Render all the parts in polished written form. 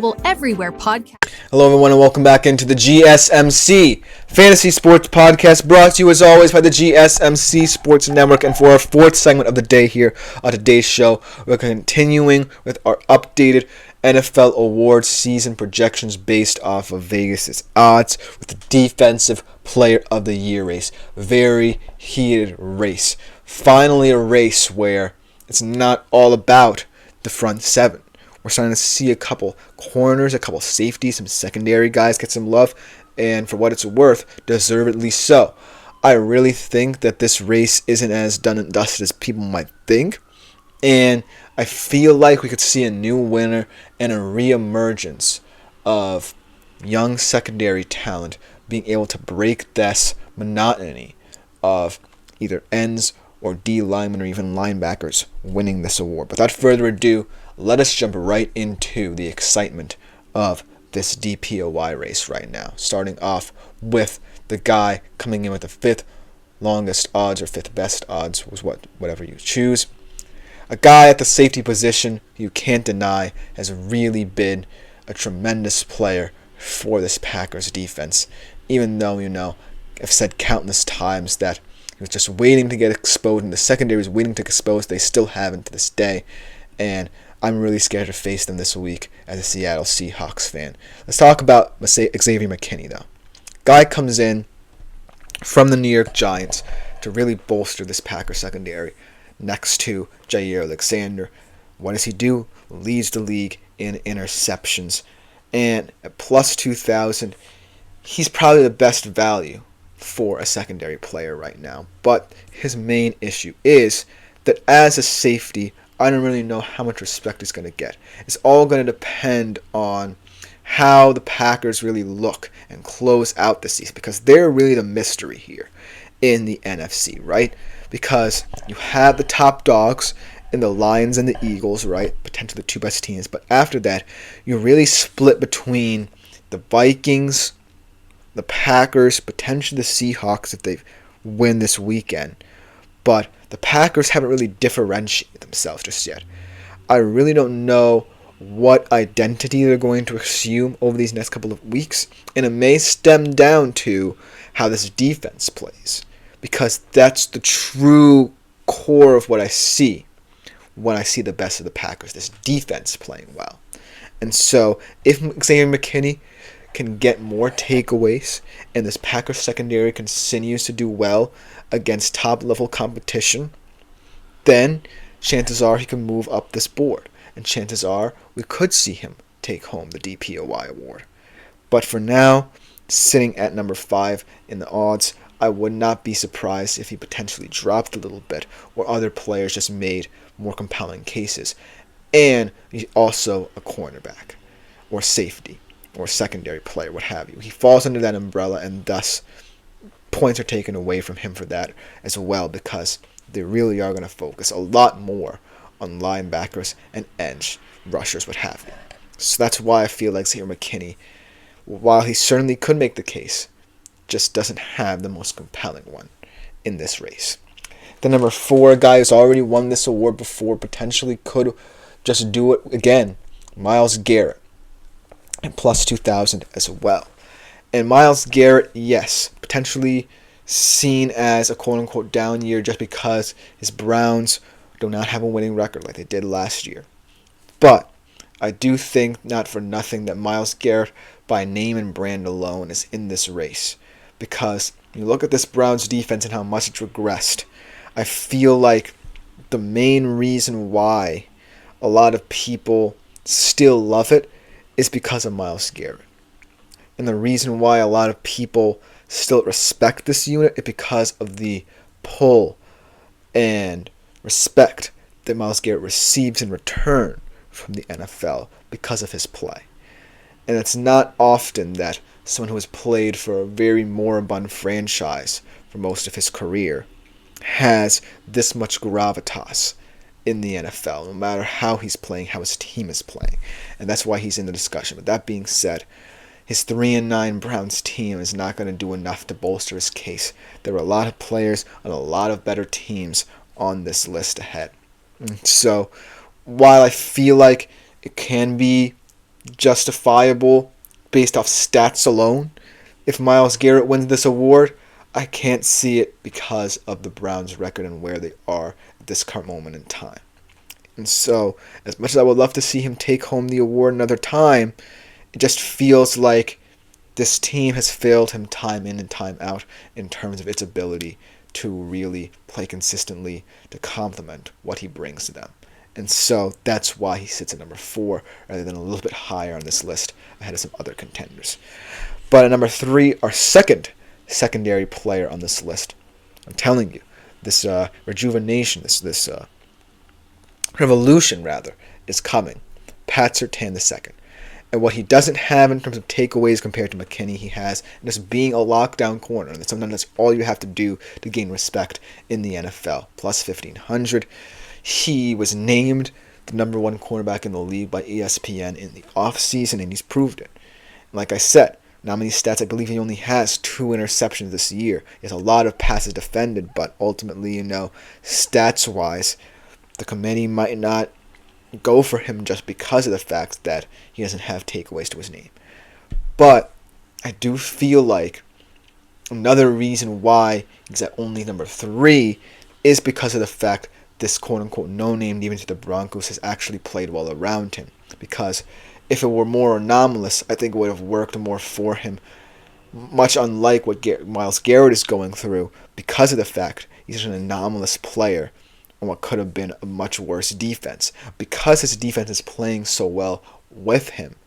Everywhere podcast. Hello everyone and welcome back into the GSMC Fantasy Sports Podcast, brought to you as always by the GSMC Sports Network. And for our fourth segment of the day here on today's show, we're continuing with our updated NFL award season projections based off of Vegas's odds with the Defensive Player of the Year race. Very heated race. Finally a race where it's not all about the front seven. We're starting to see a couple corners, a couple safeties, some secondary guys get some love, and for what it's worth, deservedly so. I really think that this race isn't as done and dusted as people might think, and I feel like we could see a new winner and a reemergence of young secondary talent being able to break this monotony of either ends or D linemen or even linebackers winning this award. Without further ado, let us jump right into the excitement of this DPOY race right now. Starting off with the guy coming in with the fifth longest odds or fifth best odds, was whatever you choose. A guy at the safety position you can't deny has really been a tremendous player for this Packers defense. Even though, I've said countless times that he was just waiting to get exposed and the secondary was waiting to get exposed, they still haven't to this day. And I'm really scared to face them this week as a Seattle Seahawks fan. Let's talk about Xavier McKinney, though. Guy comes in from the New York Giants to really bolster this Packer secondary next to Jair Alexander. What does he do? Leads the league in interceptions. And at plus 2,000, he's probably the best value for a secondary player right now. But his main issue is that as a safety, I don't really know how much respect he's going to get. It's all going to depend on how the Packers really look and close out the season, because they're really the mystery here in the NFC, right? Because you have the top dogs in the Lions and the Eagles, right? Potentially the two best teams. But after that, you're really split between the Vikings, the Packers, potentially the Seahawks if they win this weekend. But the Packers haven't really differentiated themselves just yet. I really don't know what identity they're going to assume over these next couple of weeks, and it may stem down to how this defense plays, because that's the true core of what I see when I see the best of the Packers, this defense playing well. And so if Xavier McKinney can get more takeaways and this Packers secondary continues to do well against top-level competition, then chances are he can move up this board. And chances are we could see him take home the DPOY award. But for now, sitting at number 5 in the odds, I would not be surprised if he potentially dropped a little bit or other players just made more compelling cases. And he's also a cornerback or safety or secondary player, what have you. He falls under that umbrella, and thus points are taken away from him for that as well, because they really are going to focus a lot more on linebackers and edge rushers, what have you. So that's why I feel like Xavier McKinney, while he certainly could make the case, just doesn't have the most compelling one in this race. The number 4 guy who's already won this award before, potentially could just do it again, Myles Garrett, and plus 2,000 as well. And Myles Garrett, yes, potentially seen as a quote-unquote down year just because his Browns do not have a winning record like they did last year. But I do think, not for nothing, that Myles Garrett, by name and brand alone, is in this race. Because you look at this Browns defense and how much it's regressed, I feel like the main reason why a lot of people still love it is because of Myles Garrett. And the reason why a lot of people still respect this unit is because of the pull and respect that Myles Garrett receives in return from the NFL because of his play. And it's not often that someone who has played for a very moribund franchise for most of his career has this much gravitas in the NFL, no matter how he's playing, how his team is playing. And that's why he's in the discussion. But that being said, his 3-9 Browns team is not going to do enough to bolster his case. There are a lot of players on a lot of better teams on this list ahead. So while I feel like it can be justifiable based off stats alone. If Myles Garrett wins this award, I can't see it because of the Browns' record and where they are at this current moment in time. And so, as much as I would love to see him take home the award another time, it just feels like this team has failed him time in and time out in terms of its ability to really play consistently to complement what he brings to them. And so that's why he sits at number 4 rather than a little bit higher on this list ahead of some other contenders. But at number 3, our secondary player on this list. I'm telling you, this rejuvenation, this revolution rather, is coming. Pat Surtain II. And what he doesn't have in terms of takeaways compared to McKinney, he has just being a lockdown corner. And sometimes that's all you have to do to gain respect in the NFL. Plus 1,500. He was named the number 1 cornerback in the league by ESPN in the offseason, and he's proved it. And like I said, now many stats, I believe he only has 2 interceptions this year. He has a lot of passes defended, but ultimately, stats-wise, the committee might not go for him just because of the fact that he doesn't have takeaways to his name. But I do feel like another reason why he's at only number 3 is because of the fact this quote-unquote no-name even to the Broncos has actually played well around him. Because if it were more anomalous, I think it would have worked more for him, much unlike what Myles Garrett is going through because of the fact he's an anomalous player on what could have been a much worse defense. Because his defense is playing so well with him,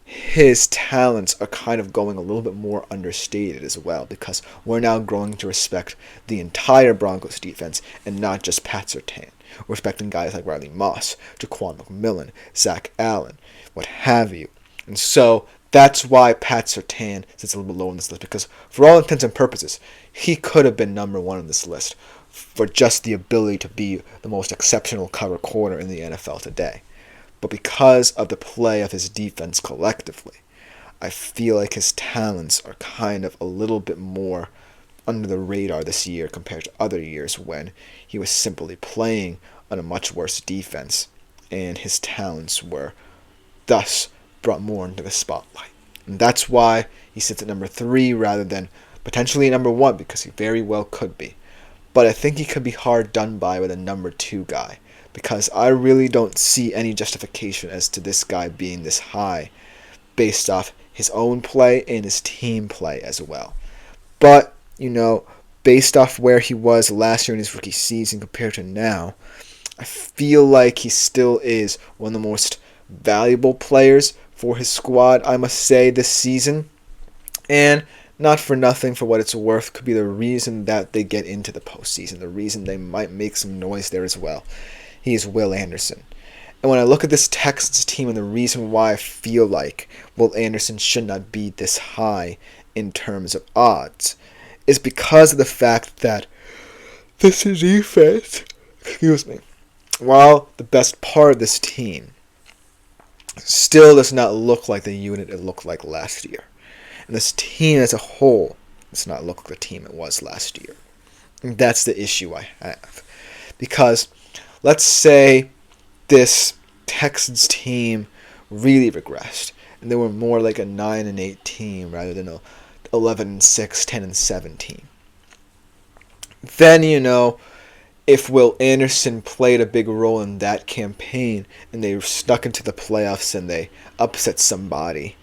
his talents are kind of going a little bit more understated as well, because we're now growing to respect the entire Broncos defense and not just Pat Surtain. We're respecting guys like Riley Moss, Jaquan McMillan, Zach Allen, what have you. And so that's why Pat Surtain sits a little bit low on this list, because for all intents and purposes, he could have been number 1 on this list for just the ability to be the most exceptional cover corner in the NFL today. But because of the play of his defense collectively, I feel like his talents are kind of a little bit more under the radar this year compared to other years when he was simply playing on a much worse defense and his talents were thus brought more into the spotlight. And that's why he sits at number 3 rather than potentially number 1, because he very well could be. But I think he could be hard done by with a number 2 guy, because I really don't see any justification as to this guy being this high based off his own play and his team play as well. But, based off where he was last year in his rookie season compared to now, I feel like he still is one of the most valuable players for his squad, I must say, this season. And not for nothing, for what it's worth, could be the reason that they get into the postseason, the reason they might make some noise there as well. He is Will Anderson. And when I look at this Texans team and the reason why I feel like Will Anderson should not be this high in terms of odds is because of the fact that this defense, while the best part of this team, still does not look like the unit it looked like last year. And this team as a whole does not look like the team it was last year. And that's the issue I have. Because let's say this Texans team really regressed, and they were more like a 9-8 team rather than a 11-6, 10-7 team. Then, if Will Anderson played a big role in that campaign and they snuck into the playoffs and they upset somebody,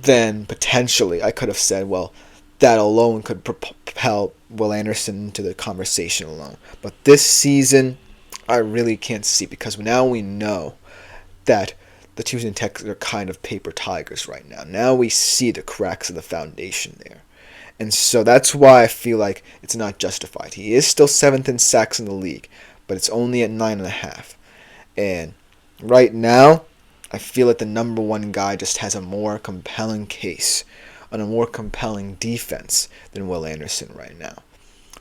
then potentially I could have said, well, that alone could propel Will Anderson into the conversation alone. But this season, I really can't see, because now we know that the Houston Texans are kind of paper tigers right now. Now we see the cracks of the foundation there. And so that's why I feel like it's not justified. He is still 7th in sacks in the league, but it's only at 9.5. And right now, I feel like the number 1 guy just has a more compelling case on a more compelling defense than Will Anderson right now.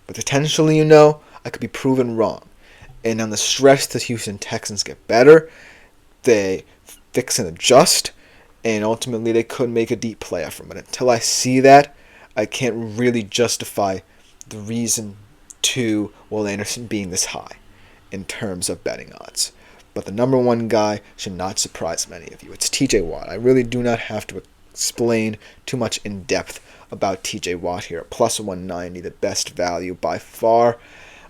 But potentially, I could be proven wrong. And on the stretch, the Houston Texans get better, they fix and adjust, and ultimately they could make a deep playoff run. But until I see that, I can't really justify the reason to Will Anderson being this high in terms of betting odds. But the number one guy should not surprise many of you. It's TJ Watt. I really do not have to explain too much in depth about TJ Watt here. Plus 190, the best value by far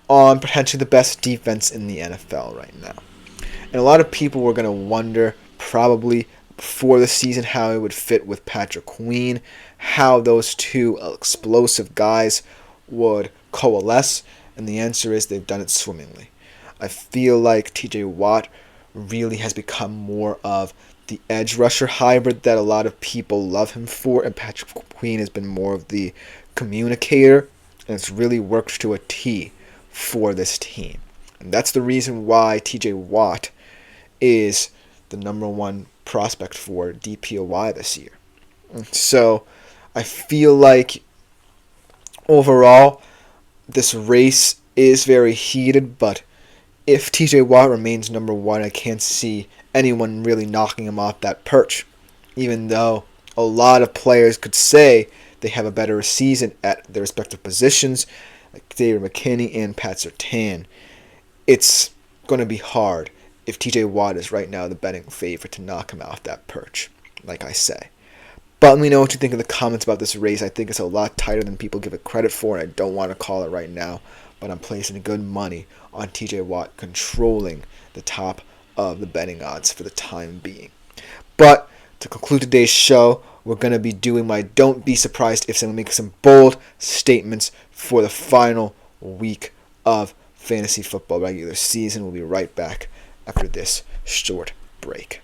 on potentially the best defense in the NFL right now. And a lot of people were going to wonder probably before the season how it would fit with Patrick Queen, how those two explosive guys would coalesce, and the answer is they've done it swimmingly. I feel like TJ Watt really has become more of the edge rusher hybrid that a lot of people love him for, and Patrick Queen has been more of the communicator, and it's really worked to a T for this team. And that's the reason why TJ Watt is the number one prospect for DPOY this year. So I feel like overall this race is very heated, but if TJ Watt remains number one, I can't see anyone really knocking him off that perch, even though a lot of players could say they have a better season at their respective positions, like David McKinney and Pat Surtain. It's going to be hard if TJ Watt is right now the betting favorite to knock him off that perch, like I say. But let me know what you think in the comments about this race. I think it's a lot tighter than people give it credit for, and I don't want to call it right now, but I'm placing good money on TJ Watt controlling the top of the betting odds for the time being. But to conclude today's show, we're going to be doing my don't be surprised if someone makes some bold statements for the final week of fantasy football regular season. We'll be right back after this short break.